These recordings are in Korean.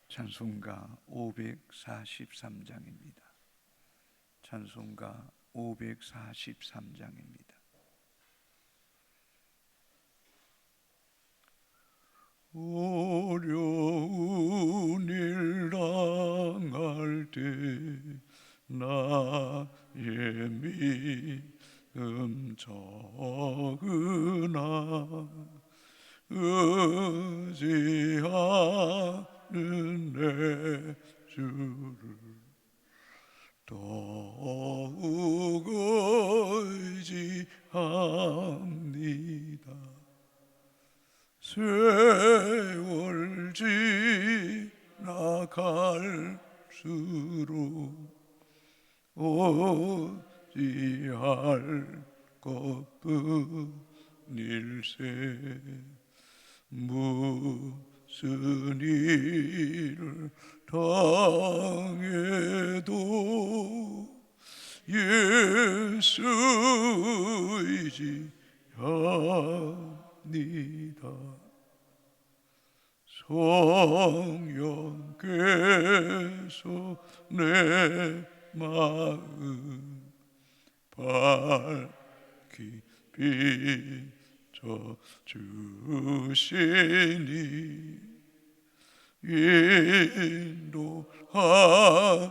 찬송가 543장입니다. 찬송가 543장입니다. 어려운 일 당할 때 나의 믿음 적으나 의지하는 내 주를 더욱 의지합니다. 세월 지나갈수록 의지할 것뿐일세. 무슨 일을 당해도 예수 의지합니다. 성령께서 내 마음 밝히 비춰주시니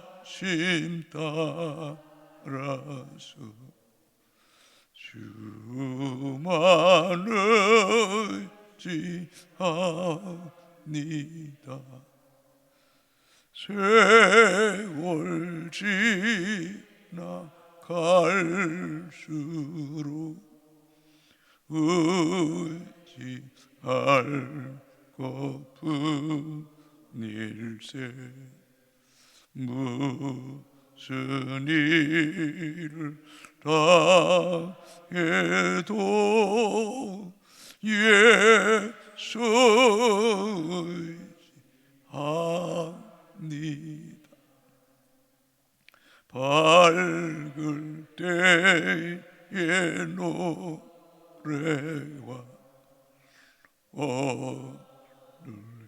인도하심 따라서 주만 의지합니다. 세월 지나갈수록 의지할 것뿐일세. 무슨 일을 당해도 예수 의지합니다. 밝을 때의 노래와 어두울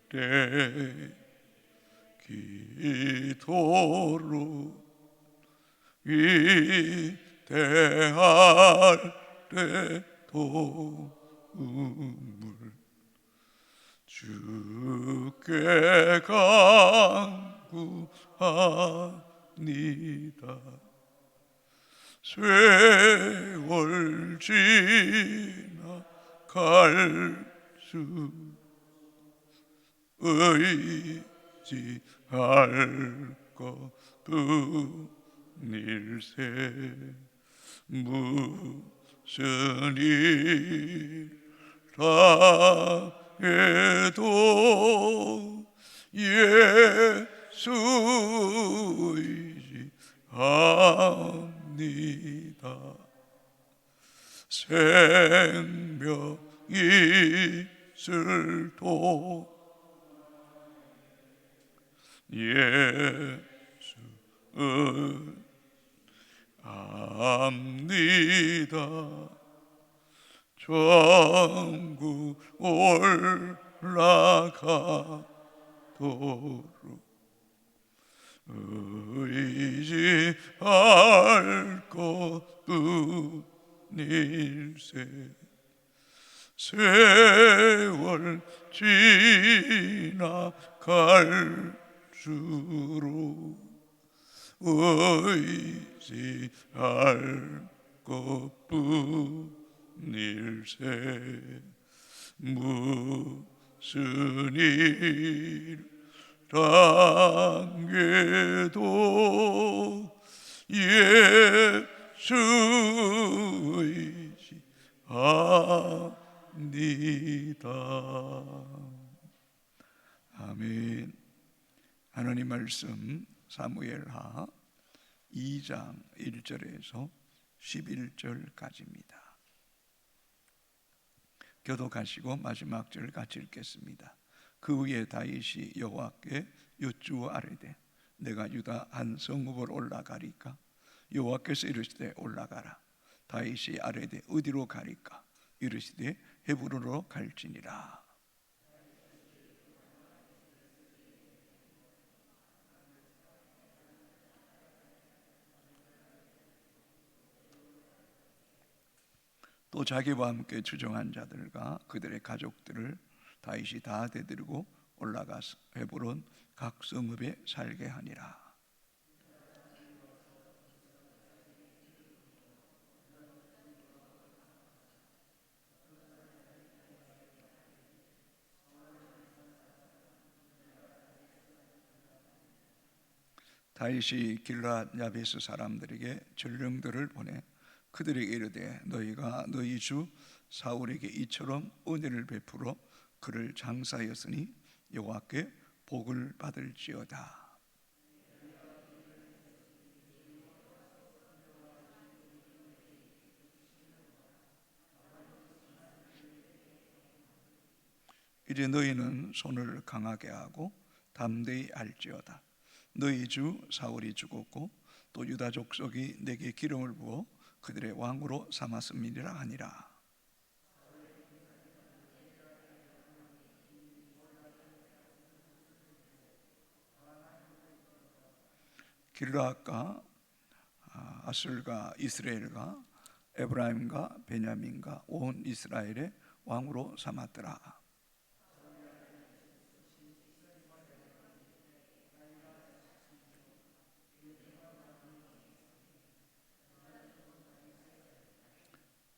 때 기도로 위대할 때도 눈물 주께 간구합니다. 세월 지나갈수록 의지할 것뿐일세. 무슨 일 당해도 예수 의지합니다. 생명 있을도 예수 압니다. 천국 올라가도록 의지할 것뿐일세. 세월 지나갈수록 의지할 것뿐일세. 무슨 일 당해도 예수 의지합니다. 아멘. 하나님 말씀 사무엘하 2장 1절에서 11절까지입니다. 교독하시고 마지막 절 같이 읽겠습니다. 그 후에 다윗이 여호와께 여쭈아뢰되 내가 유다 한 성읍으로 올라가리까? 여호와께서 이르시되 올라가라. 다윗이 아뢰되 어디로 가리까? 이르시되 헤브론으로 갈지니라. 또 자기와 함께 추정한 자들과 그들의 가족들을 다윗이 다 대들고 올라가서 헤브론 각 성읍에 살게 하니라. 다윗이 길르앗 야베스 사람들에게 전령들을 보내 그들에게 이르되 너희가 너희 주 사울에게 이처럼 은혜를 베풀어 그를 장사하였으니 여호와께 복을 받을지어다. 이제 너희는 손을 강하게 하고 담대히 알지어다. 너희 주 사울이 죽었고 또 유다 족속이 내게 기름을 부어 그들의 왕으로 삼았음이니라 하니라. 길르앗과 아술과 이스라엘과 에브라임과 베냐민과 온 이스라엘의 왕으로 삼았더라.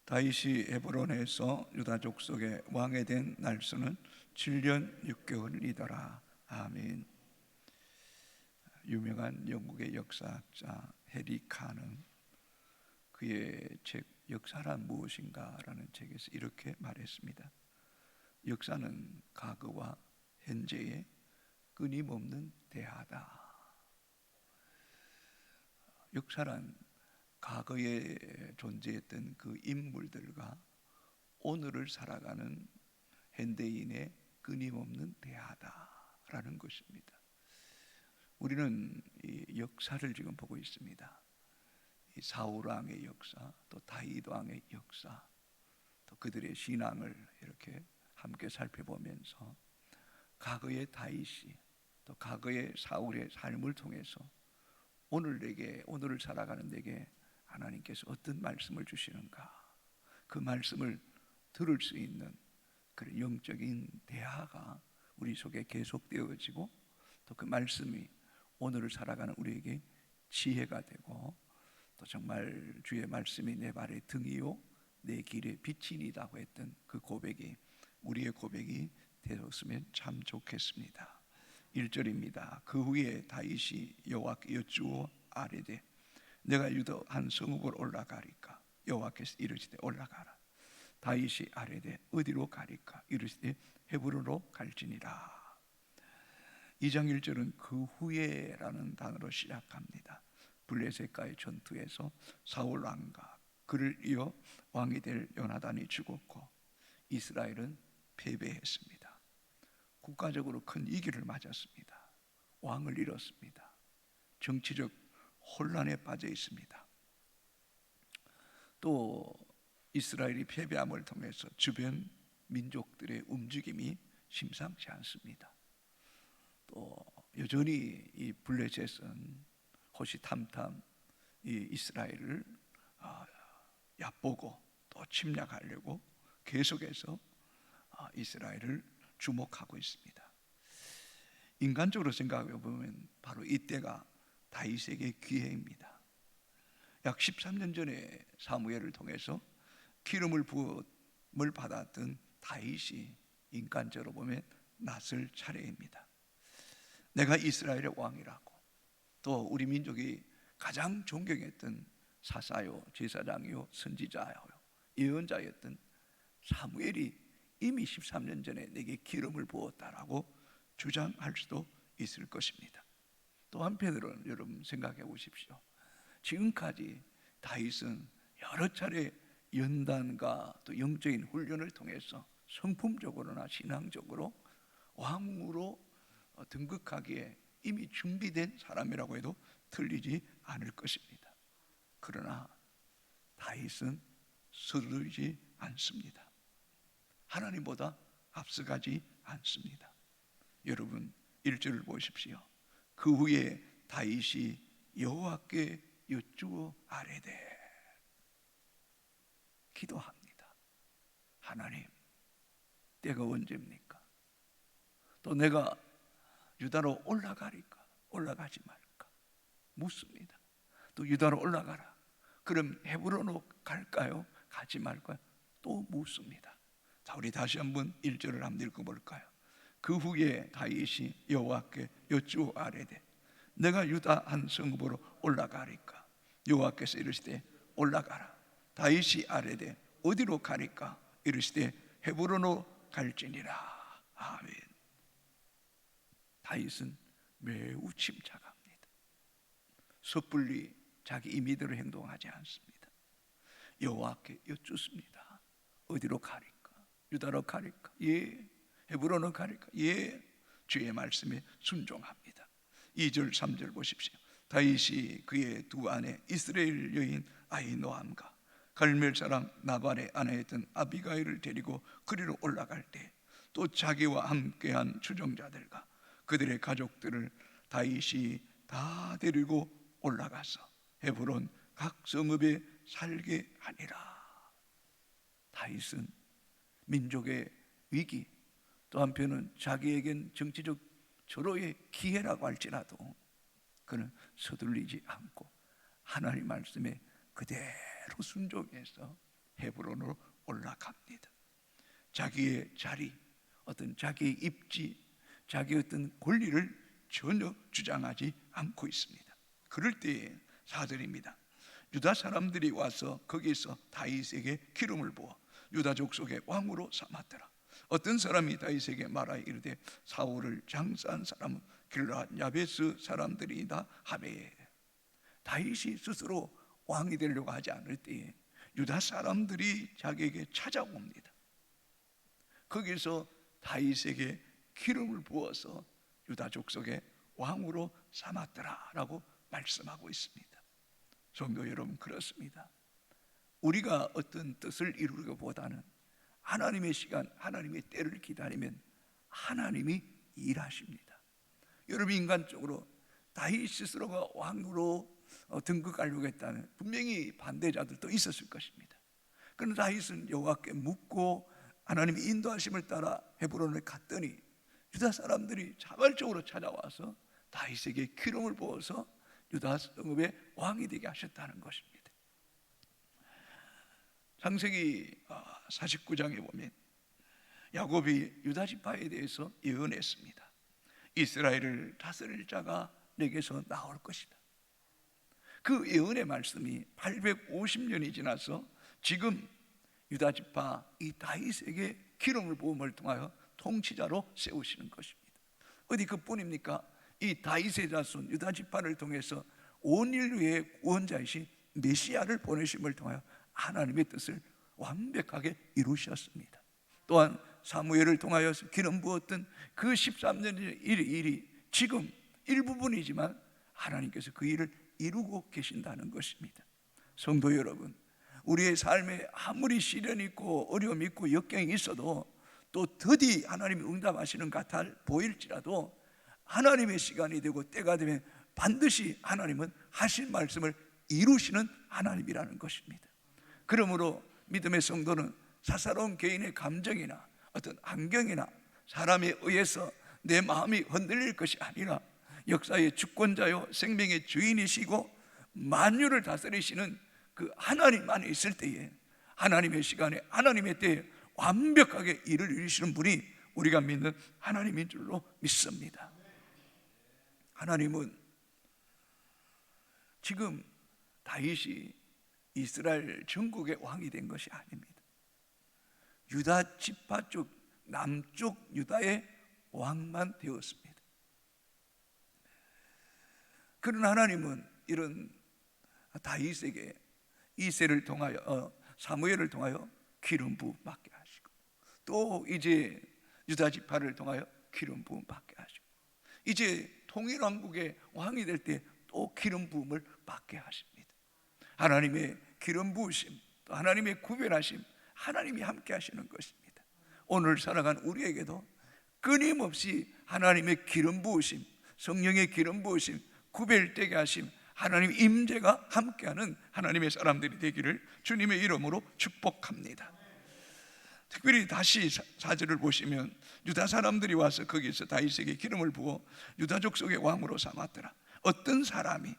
다윗이 헤브론에서 유다 족속의 왕이 된 날수는 7년 6개월이더라. 아멘. 유명한 영국의 역사학자 해리 칸은 그의 책 역사란 무엇인가라는 책에서 이렇게 말했습니다. 역사는 과거와 현재의 끊임없는 대화다. 역사란 과거에 존재했던 그 인물들과 오늘을 살아가는 현대인의 끊임없는 대화다라는 것입니다. 우리는 이 역사를 지금 보고 있습니다. 이 사울 왕의 역사, 또 다윗 왕의 역사, 또 그들의 신앙을 이렇게 함께 살펴보면서 과거의 다윗이 또 과거의 사울의 삶을 통해서 오늘을 살아가는 내게 하나님께서 어떤 말씀을 주시는가, 그 말씀을 들을 수 있는 그런 영적인 대화가 우리 속에 계속되어지고 또 그 말씀이 오늘을 살아가는 우리에게 지혜가 되고 또 정말 주의 말씀이 내 발의 등이요 내 길의 빛이니다고 했던 그 고백이 우리의 고백이 되었으면 참 좋겠습니다. 1절입니다. 그 후에 다윗이 여호와께 여쭈어 아뢰되 내가 유다 한 성읍을 올라가리까? 여호와께서 이르시되 올라가라. 다윗이 아뢰되 어디로 가리까? 이르시되 헤브론으로 갈지니라. 2장 1절은 그 후에라는 단어로 시작합니다. 블레셋과의 전투에서 사울 왕과 그를 이어 왕이 될 요나단이 죽었고 이스라엘은 패배했습니다. 국가적으로 큰 위기를 맞았습니다. 왕을 잃었습니다. 정치적 혼란에 빠져 있습니다. 또 이스라엘이 패배함을 통해서 주변 민족들의 움직임이 심상치 않습니다. 또 여전히 이 블레셋은 호시탐탐 이 이스라엘을 얕보고 또 침략하려고 계속해서 이스라엘을 주목하고 있습니다. 인간적으로 생각해 보면 바로 이때가 다윗에게 기회입니다. 약 13년 전에 사무엘을 통해서 기름을 부음을 받았던 다윗이 인간적으로 보면 낯설 차례입니다. 내가 이스라엘의 왕이라고, 또 우리 민족이 가장 존경했던 사사요, 제사장이요, 선지자요, 예언자였던 사무엘이 이미 13년 전에 내게 기름을 부었다라고 주장할 수도 있을 것입니다. 또 한편으로는 여러분 생각해 보십시오. 지금까지 다윗은 여러 차례 연단과 또 영적인 훈련을 통해서 성품적으로나 신앙적으로 왕으로 등극하기에 이미 준비된 사람이라고 해도 틀리지 않을 것입니다. 그러나 다윗은 서두르지 않습니다. 하나님보다 앞서가지 않습니다. 여러분 1절을 보십시오. 그 후에 다윗이 여호와께 여쭈어 아뢰되 기도합니다. 하나님, 때가 언제입니까? 또 내가 유다로 올라가리까 올라가지 말까 묻습니다. 또 유다로 올라가라, 그럼 헤브론으로 갈까요? 가지 말까요? 또 묻습니다. 자, 우리 다시 한번 1절을 한번 읽어볼까요? 그 후에 다윗이 여호와께 여쭈어 아뢰되 내가 유다 한 성읍으로 올라가리까? 여호와께서 이르시되 올라가라. 다윗이 아뢰되 어디로 가리까? 이르시되 헤브론으로 갈지니라. 아멘. 다윗은 매우 침착합니다. 섣불리 자기 임의대로 행동하지 않습니다. 여호와께 여쭙습니다. 어디로 가리까? 유다로 가리까? 예. 헤브론으로 가리까? 예. 주의 말씀에 순종합니다. 2절 3절 보십시오. 다윗이 그의 두 아내 이스라엘 여인 아히노함과 갈멜 사람 나발의 아내였던 아비가일을 데리고 그리로 올라갈 때 또 자기와 함께한 추종자들과 그들의 가족들을 다윗이 다 데리고 올라가서 헤브론 각 성읍에 살게 하니라. 다윗은 민족의 위기, 또 한편은 자기에겐 정치적 절호의 기회라고 할지라도 그는 서둘리지 않고 하나님 말씀에 그대로 순종해서 헤브론으로 올라갑니다. 자기의 자리, 어떤 자기의 입지, 자기의 어떤 권리를 전혀 주장하지 않고 있습니다. 그럴 때에 4절입니다. 유다 사람들이 와서 거기서 다윗에게 기름을 부어 유다 족속의 왕으로 삼았더라. 어떤 사람이 다윗에게 말하여 이르되 사울을 장사한 사람은 길르앗 야베스 사람들이다 하매, 다윗이 스스로 왕이 되려고 하지 않을 때에 유다 사람들이 자기에게 찾아옵니다. 거기서 다윗에게 기름을 부어서 유다 족속의 왕으로 삼았더라라고 말씀하고 있습니다. 성도 여러분, 그렇습니다. 우리가 어떤 뜻을 이루기보다는 하나님의 시간, 하나님의 때를 기다리면 하나님이 일하십니다. 여러분, 인간적으로 다윗 스스로가 왕으로 등극하려고 했다면 분명히 반대자들도 있었을 것입니다. 그러나 다윗은 여호와께 묻고 하나님의 인도하심을 따라 헤브론에 갔더니 유다 사람들이 자발적으로 찾아와서 다윗에게 기름을 부어서 유다 성읍의 왕이 되게 하셨다는 것입니다. 창세기 49장에 보면 야곱이 유다 지파에 대해서 예언했습니다. 이스라엘을 다스릴 자가 내게서 나올 것이다. 그 예언의 말씀이 850년이 지나서 지금 유다 지파 이 다윗에게 기름을 부음을 통하여 통치자로 세우시는 것입니다. 어디 그뿐입니까? 이 다윗의 자손 유다 지파를 통해서 온 인류의 구원자이신 메시아를 보내심을 통하여 하나님의 뜻을 완벽하게 이루셨습니다. 또한 사무엘을 통하여 기름 부었던 그 13년의 일이 지금 일부분이지만 하나님께서 그 일을 이루고 계신다는 것입니다. 성도 여러분, 우리의 삶에 아무리 시련이 있고 어려움이 있고 역경이 있어도 또 더디 하나님이 응답하시는 것 같아 보일지라도 하나님의 시간이 되고 때가 되면 반드시 하나님은 하신 말씀을 이루시는 하나님이라는 것입니다. 그러므로 믿음의 성도는 사사로운 개인의 감정이나 어떤 환경이나 사람에 의해서 내 마음이 흔들릴 것이 아니라 역사의 주권자요 생명의 주인이시고 만유를 다스리시는 그 하나님 안에 있을 때에 하나님의 시간에 하나님의 때에 완벽하게 일을 이루시는 분이 우리가 믿는 하나님인 줄로 믿습니다. 하나님은 지금 다윗이 이스라엘 전국의 왕이 된 것이 아닙니다. 유다 지파 쪽 남쪽 유다의 왕만 되었습니다. 그런 하나님은 이런 다윗에게 이새를 통하여 사무엘을 통하여 기름 부음 받게 하시고 또 이제 유다 지파를 통하여 기름 부음 받게 하시고 이제 통일 왕국의 왕이 될 때 또 기름 부음을 받게 하십니다. 하나님의 기름 부으심, 또 하나님의 구별하심, 하나님이 함께 하시는 것입니다. 오늘 살아간 우리에게도 끊임없이 하나님의 기름 부으심, 성령의 기름 부으심, 구별되게 하심, 하나님의 임재가 함께하는 하나님의 사람들이 되기를 주님의 이름으로 축복합니다. 특별히 다시 4절을 보시면 유다 사람들이 와서 거기서 다윗에게 기름을 부어 유다 족속의 왕으로 삼았더라. 어떤 사람이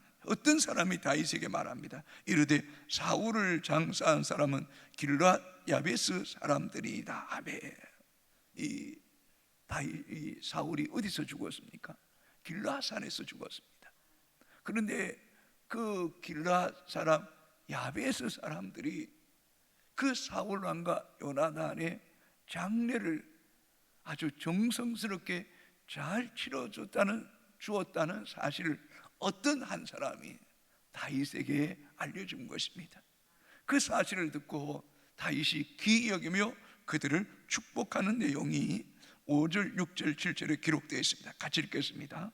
다윗에게 말합니다. 이르되 사울을 장사한 사람은 길르앗 야베스 사람들이다. 아멘. 이 사울이 어디서 죽었습니까? 길르앗산에서 죽었습니다. 그런데 그 길르앗 사람 야베스 사람들이 그 사울 왕과 요나단의 장례를 아주 정성스럽게 잘 주었다는 사실을 어떤 한 사람이 다윗에게 알려준 것입니다. 그 사실을 듣고 다윗이 귀히 여기며 그들을 축복하는 내용이 5절, 6절, 7절에 기록되어 있습니다. 같이 읽겠습니다.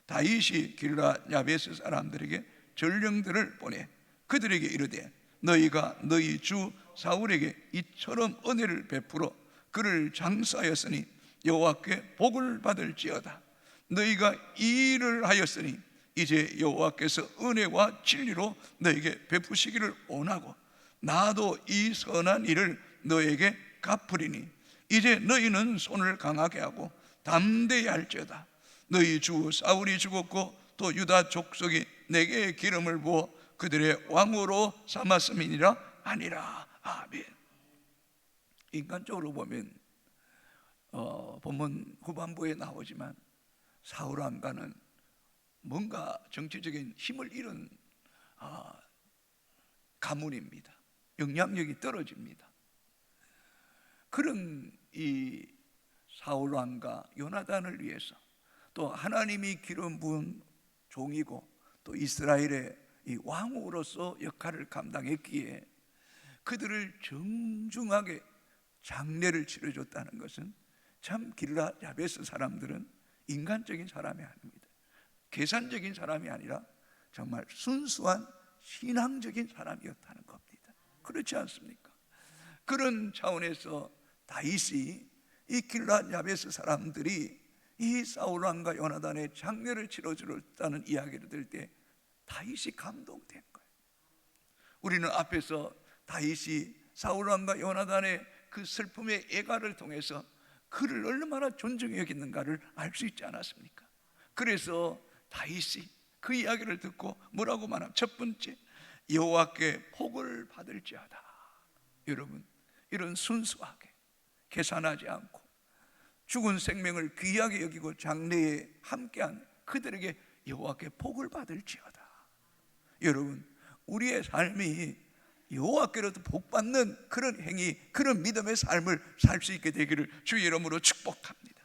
다윗이 길르앗 야베스 사람들에게 전령들을 보내 그들에게 이르되 너희가 너희 주 사울에게 이처럼 은혜를 베풀어 그를 장사하였으니 여호와께 복을 받을지어다. 너희가 이 일을 하였으니 이제 여호와께서 은혜와 진리로 너에게 베푸시기를 원하고 나도 이 선한 일을 너에게 갚으리니 이제 너희는 손을 강하게 하고 담대히 할지어다. 너희 주 사울이 죽었고 또 유다 족속이 내게 기름을 부어 그들의 왕으로 삼았음이니라 아니라. 아멘. 인간적으로 보면 본문 후반부에 나오지만 사울 왕가는 뭔가 정치적인 힘을 잃은 가문입니다. 영향력이 떨어집니다. 그런 이 사울 왕과 요나단을 위해서 또 하나님이 기름 부은 종이고 또 이스라엘의 이 왕으로서 역할을 감당했기에 그들을 정중하게 장례를 치러줬다는 것은 참 길르앗 야베스 사람들은 인간적인 사람이 아닙니다. 계산적인 사람이 아니라 정말 순수한 신앙적인 사람이었다는 겁니다. 그렇지 않습니까? 그런 차원에서 다윗이 이 길르앗 야베스 사람들이 이 사울 왕과 요나단의 장례를 치러줬다는 이야기를 들을 때 다윗이 감동된 거예요. 우리는 앞에서 다윗이 사울 왕과 요나단의 그 슬픔의 애가를 통해서 그를 얼마나 존중히 여겼는가를 알 수 있지 않았습니까? 그래서 다윗이 그 이야기를 듣고 뭐라고 말하면 첫 번째, 여호와께 복을 받을지어다. 여러분, 이런 순수하게 계산하지 않고 죽은 생명을 귀하게 여기고 장래에 함께한 그들에게 여호와께 복을 받을지어다. 여러분, 우리의 삶이 여호와께로부터 복받는 그런 행위, 그런 믿음의 삶을 살 수 있게 되기를 주의 이름으로 축복합니다.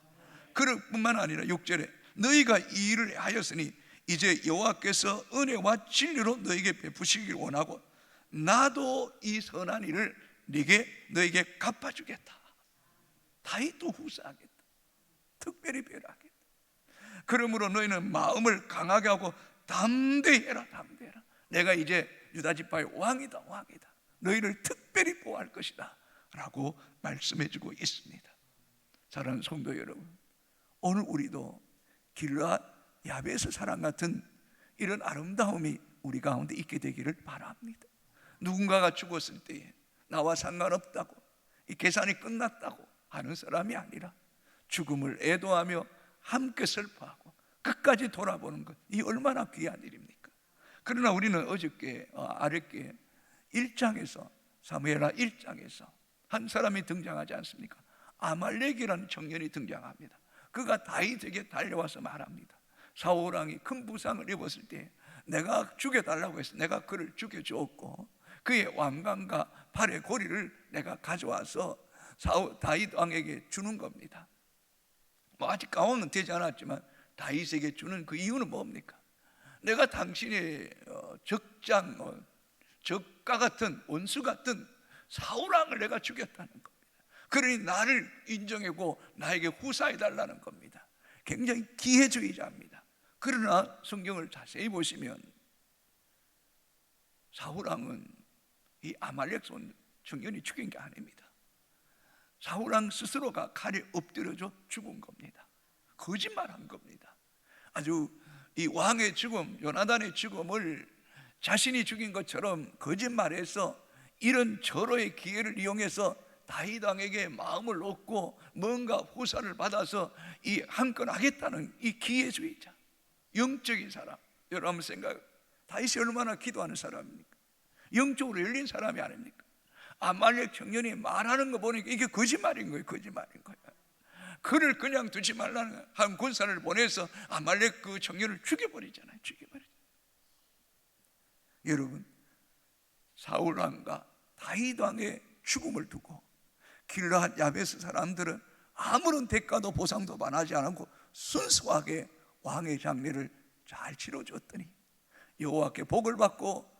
그뿐만 아니라 6절에 너희가 이 일을 하였으니 이제 여호와께서 은혜와 진리로 너에게 베푸시길 원하고 나도 이 선한 일을 너에게 갚아주겠다. 다윗도 후사하겠다. 특별히 배려하겠다. 그러므로 너희는 마음을 강하게 하고 담대히 해라. 담대해라. 내가 이제 유다 지파의 왕이다. 너희를 특별히 보호할 것이다 라고 말씀해주고 있습니다. 사랑하는 성도 여러분, 오늘 우리도 길르앗 야베스 사람 같은 이런 아름다움이 우리 가운데 있게 되기를 바랍니다. 누군가가 죽었을 때에 나와 상관없다고, 이 계산이 끝났다고 하는 사람이 아니라 죽음을 애도하며 함께 슬퍼하고 끝까지 돌아보는 것, 이 얼마나 귀한 일입니까? 그러나 우리는 어저께 아랫게 1장에서 사무엘하 1장에서 한 사람이 등장하지 않습니까? 아말렉이라는 청년이 등장합니다. 그가 다윗에게 달려와서 말합니다. 사울 왕이 큰 부상을 입었을 때 내가 죽여달라고 해서 내가 그를 죽여주었고 그의 왕관과 발의 고리를 내가 가져와서 다윗 왕에게 주는 겁니다. 아직 가왕은 되지 않았지만 다윗에게 주는 그 이유는 뭡니까? 내가 당신의 적과 같은 원수 같은 사울 왕을 내가 죽였다는 겁니다. 그러니 나를 인정하고 나에게 후사해달라는 겁니다. 굉장히 기회주의자입니다. 그러나 성경을 자세히 보시면 사울 왕은 이 아말렉 청년이 죽인 게 아닙니다. 사울 왕 스스로가 칼에 엎드려져 죽은 겁니다. 거짓말한 겁니다. 아주 이 왕의 죽음, 요나단의 죽음을 자신이 죽인 것처럼 거짓말해서 이런 절호의 기회를 이용해서 다윗 왕에게 마음을 놓고 뭔가 후사를 받아서 이 한 건 하겠다는 이 기회주의자, 영적인 사람. 여러분 한번 생각, 다윗이 얼마나 기도하는 사람입니까? 영적으로 열린 사람이 아닙니까? 아말렉 청년이 말하는 거 보니까 이게 거짓말인 거예요. 거짓말인 거예요. 그를 그냥 두지 말라는 한 군사를 보내서 아말렉 그 청년을 죽여버리잖아요. 죽여버리잖아요. 여러분, 사울 왕과 다윗 왕의 죽음을 두고 길르앗 야베스 사람들은 아무런 대가도 보상도 받지 않고 순수하게 왕의 장례를 잘 치러줬더니 여호와께 복을 받고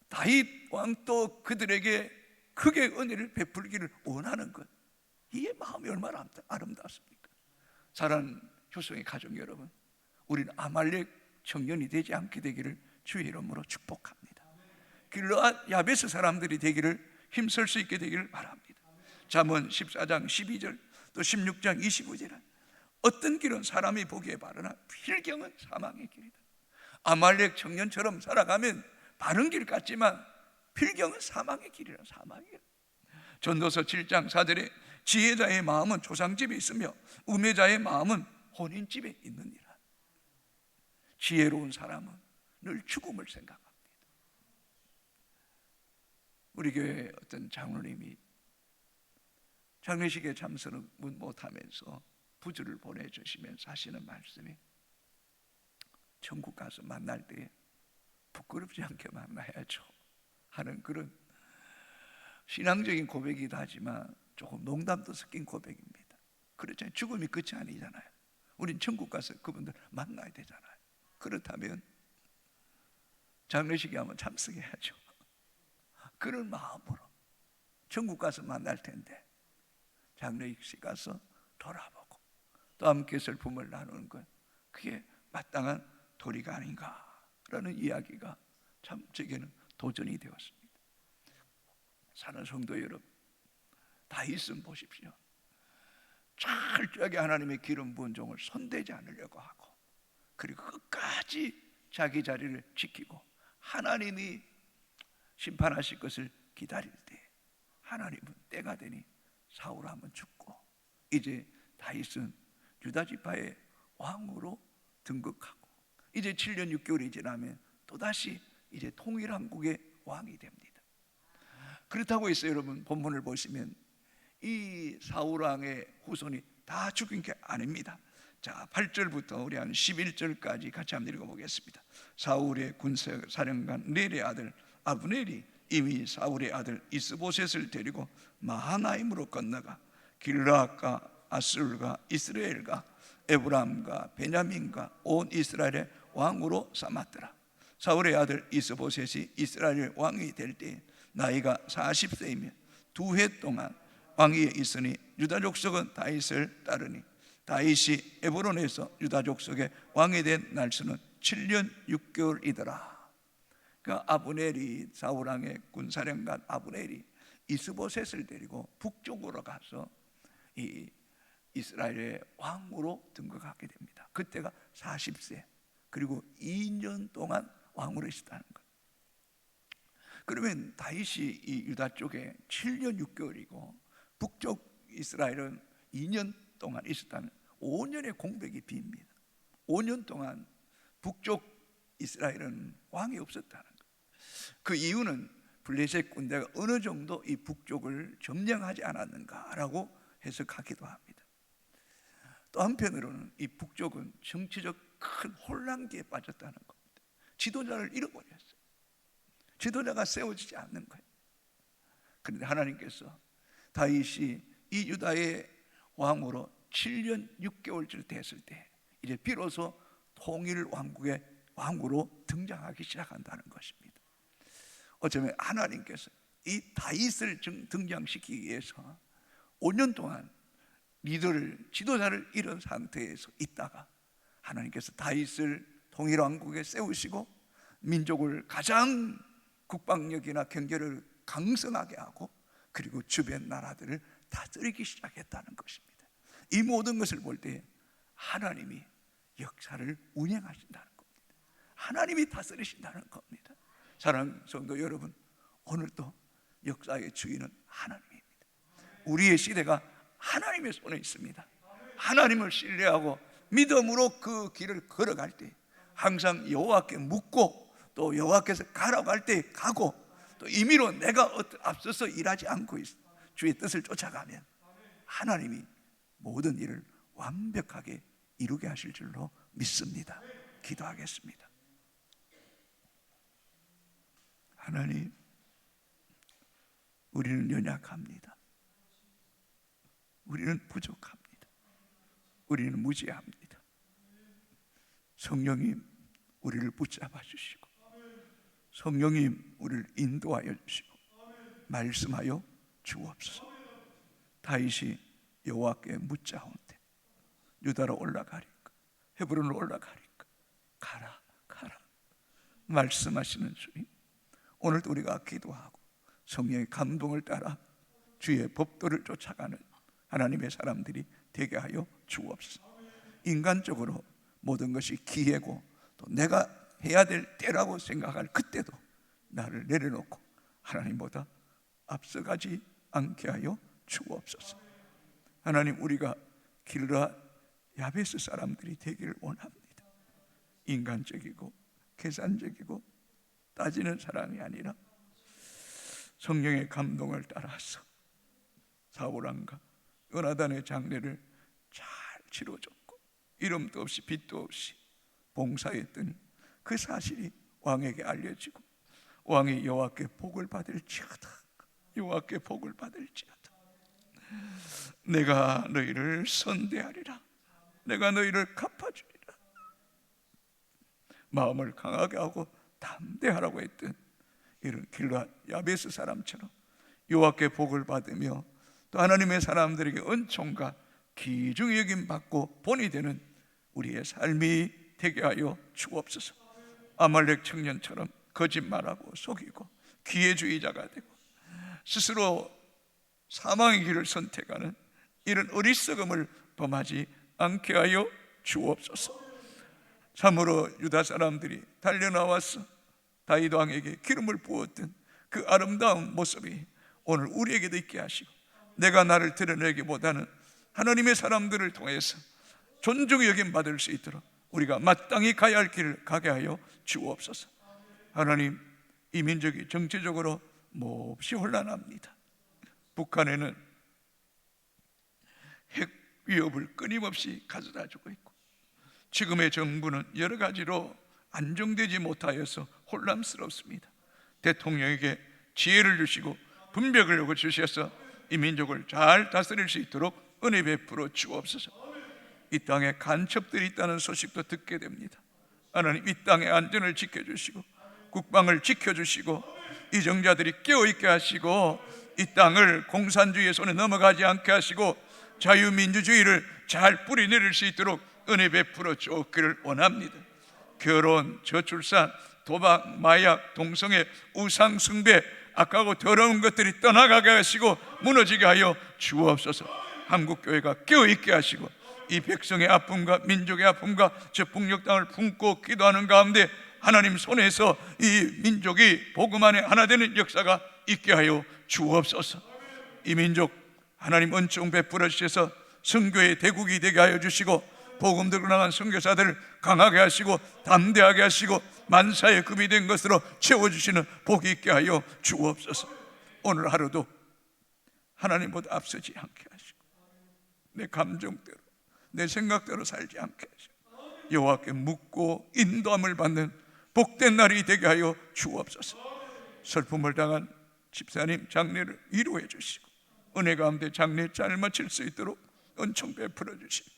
다윗 왕도 그들에게 크게 은혜를 베풀기를 원하는 것, 이게 마음이 얼마나 아름답습니까? 사랑하는 효성의 가족 여러분, 우리는 아말렉 청년이 되지 않게 되기를 주의 이름으로 축복합니다. 길르앗 야베스 사람들이 되기를 힘쓸 수 있게 되기를 바랍니다. 잠언 14장 12절 또 16장 29절은 어떤 길은 사람이 보기에 바르나 필경은 사망의 길이다. 아말렉 청년처럼 살아가면 바른 길 같지만 필경은 사망의 길이라. 사망의 길. 전도서 7장 4절에 지혜자의 마음은 조상집에 있으며 우매자의 마음은 혼인집에 있느니라. 지혜로운 사람은 늘 죽음을 생각합니다. 우리 교회 어떤 장로님이 장례식에 참석을 못하면서 부주를 보내주시면서 하시는 말씀이, 천국 가서 만날 때 부끄럽지 않게 만나야죠 하는 그런 신앙적인 고백이기도 하지만 조금 농담도 섞인 고백입니다. 그렇잖아요. 죽음이 끝이 아니잖아요. 우린 천국 가서 그분들 만나야 되잖아요. 그렇다면 장례식에 한번 참석해야죠. 그런 마음으로 천국 가서 만날 텐데 장례식 가서 돌아보고 또 함께 슬픔을 나누는 것, 그게 마땅한 도리가 아닌가라는 이야기가 참 제게는 도전이 되었습니다. 사는 성도 여러분, 다윗은 보십시오. 철저하게 하나님의 기름 부은 종을 손대지 않으려고 하고, 그리고 끝까지 자기 자리를 지키고 하나님이 심판하실 것을 기다릴 때 하나님은 때가 되니 사울 한번 죽고 이제 다윗은 유다 지파의 왕으로 등극하고 이제 7년 6개월이 지나면 또다시 이제 통일한국의 왕이 됩니다. 그렇다고 해서 여러분 본문을 보시면 이 사울 왕의 후손이 다 죽인 게 아닙니다. 자, 8절부터 우리 한 11절까지 같이 한번 읽어보겠습니다. 사울의 군사령관 넬의 아들 아브넬이 이미 사울의 아들 이스보셋을 데리고 마하나임으로 건너가 길르앗과 아술과 이스라엘과 에브람과 베냐민과 온 이스라엘의 왕으로 삼았더라. 사울의 아들 이스보셋이 이스라엘 왕이 될 때 나이가 40세이며 2해 동안 왕위에 있으니 유다 족속은 다윗을 따르니 다윗이 에브론에서 유다 족속의 왕이 된 날수는 7년 6개월이더라. 그러니까 아브넬이, 사울 왕의 군사령관 아브넬이 이스보셋을 데리고 북쪽으로 가서 이 이스라엘의 왕으로 등극하게 됩니다. 그때가 40세, 그리고 2년 동안 왕으로 있었다는 것. 그러면 다윗이 이 유다 쪽에 7년 6개월이고 북쪽 이스라엘은 2년 동안 있었다면 5년의 공백이 빕니다. 5년 동안 북쪽 이스라엘은 왕이 없었다는 것. 그 이유는 블레셋 군대가 어느 정도 이 북쪽을 점령하지 않았는가라고 해석하기도 합니다. 또 한편으로는 이 북쪽은 정치적 큰 혼란기에 빠졌다는 겁니다. 지도자를 잃어버렸어요. 지도자가 세워지지 않는 거예요. 그런데 하나님께서 다윗이 이 유다의 왕으로 7년 6개월쯤 됐을 때 이제 비로소 통일 왕국의 왕으로 등장하기 시작한다는 것입니다. 어쩌면 하나님께서 이 다윗을 등장시키기 위해서 5년 동안 리더를, 지도자를 잃은 상태에서 있다가 하나님께서 다윗을 통일 왕국에 세우시고 민족을 가장 국방력이나 경제를 강성하게 하고 그리고 주변 나라들을 다스리기 시작했다는 것입니다. 이 모든 것을 볼 때 하나님이 역사를 운행하신다는 겁니다. 하나님이 다스리신다는 겁니다. 사랑하는 성도 여러분, 오늘도 역사의 주인은 하나님입니다. 우리의 시대가 하나님의 손에 있습니다. 하나님을 신뢰하고 믿음으로 그 길을 걸어갈 때 항상 여호와께 묻고, 또 여호와께서 가라고 할 때 가고, 또 임의로 내가 앞서서 일하지 않고 주의 뜻을 쫓아가면 하나님이 모든 일을 완벽하게 이루게 하실 줄로 믿습니다. 기도하겠습니다. 하나님, 우리는 연약합니다. 우리는 부족합니다. 우리는 무지합니다. 성령님, 우리를 붙잡아 주시고, 성령님, 우리를 인도하여 주시고 말씀하여 주옵소서. 다윗이 여호와께 묻자온대 유다로 올라가리까 헤브론으로 올라가리까 가라 가라 말씀하시는 주님, 오늘도 우리가 기도하고 성령의 감동을 따라 주의 법도를 쫓아가는 하나님의 사람들이 되게 하여 주옵소서. 인간적으로 모든 것이 기회고 또 내가 해야 될 때라고 생각할 그때도 나를 내려놓고 하나님보다 앞서가지 않게 하여 주옵소서. 하나님, 우리가 길라 야베스 사람들이 되기를 원합니다. 인간적이고 계산적이고 따지는 사람이 아니라 성령의 감동을 따라서 사울왕과 요나단의 장례를 잘 치러줬고 이름도 없이 빚도 없이 봉사했더니 그 사실이 왕에게 알려지고 왕이 여호와께 복을 받을지어다, 여호와께 복을 받을지어다. 내가 너희를 선대하리라, 내가 너희를 갚아주리라. 마음을 강하게 하고 담대하라고 했던 이런 길라 야베스 사람처럼 여호와께 복을 받으며 또 하나님의 사람들에게 은총과 귀중히 여김 받고 본이 되는 우리의 삶이 되게 하여 주옵소서. 아말렉 청년처럼 거짓말하고 속이고 기회주의자가 되고 스스로 사망의 길을 선택하는 이런 어리석음을 범하지 않게 하여 주옵소서. 참으로 유다 사람들이 달려나와서 다윗 왕에게 기름을 부었던 그 아름다운 모습이 오늘 우리에게도 있게 하시고, 내가 나를 드러내기보다는 하나님의 사람들을 통해서 존중의 여김 받을 수 있도록 우리가 마땅히 가야 할 길을 가게 하여 주옵소서. 하나님, 이 민족이 정치적으로 몹시 혼란합니다. 북한에는 핵 위협을 끊임없이 가져다 주고 있고, 지금의 정부는 여러 가지로 안정되지 못하여서 혼란스럽습니다. 대통령에게 지혜를 주시고 분별력을 주셔서 이 민족을 잘 다스릴 수 있도록 은혜 베풀어 주옵소서. 이 땅에 간첩들이 있다는 소식도 듣게 됩니다. 하나님, 이 땅의 안전을 지켜주시고 국방을 지켜주시고 이정자들이 깨어있게 하시고 이 땅을 공산주의의 손에 넘어가지 않게 하시고 자유민주주의를 잘 뿌리내릴 수 있도록 은혜 베풀어 주옵기를 원합니다. 결혼, 저출산, 도박, 마약, 동성애, 우상숭배, 악하고 더러운 것들이 떠나가게 하시고 무너지게 하여 주옵소서. 한국교회가 깨어있게 하시고 이 백성의 아픔과 민족의 아픔과 저 북녘 땅을 품고 기도하는 가운데 하나님 손에서 이 민족이 복음 안에 하나 되는 역사가 있게 하여 주옵소서. 이 민족 하나님 은총 베풀어 주셔서 선교의 대국이 되게 하여 주시고 복음 들고 나간 선교사들을 강하게 하시고 담대하게 하시고 만사의 급이 된 것으로 채워주시는 복이 있게 하여 주옵소서. 오늘 하루도 하나님보다 앞서지 않게 하시고 내 감정대로 내 생각대로 살지 않게 하시고 여호와께 묻고 인도함을 받는 복된 날이 되게 하여 주옵소서. 슬픔을 당한 집사님 장례를 위로해 주시고 은혜 가운데 장례 잘 마칠 수 있도록 은총 베풀어 주시고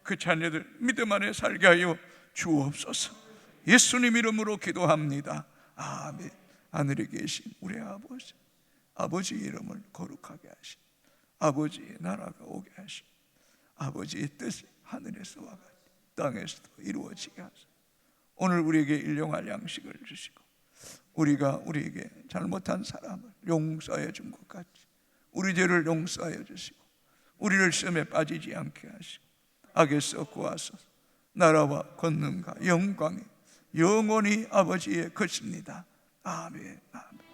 그 자녀들 믿음 안에 살게 하여 주옵소서. 예수님 이름으로 기도합니다. 아멘. 하늘에 계신 우리 아버지, 아버지의 이름을 거룩하게 하시고 아버지의 나라가 오게 하시고 아버지의 뜻이 하늘에서와 같이 땅에서도 이루어지게 하소서. 오늘 우리에게 일용할 양식을 주시고 우리가 우리에게 잘못한 사람을 용서해 준 것 같이 우리 죄를 용서하여 주시고 우리를 시험에 빠지지 않게 하시고 악에서 구하소서. 나라와 권능과 영광이 영원히 아버지의 것입니다. 아멘. 아멘.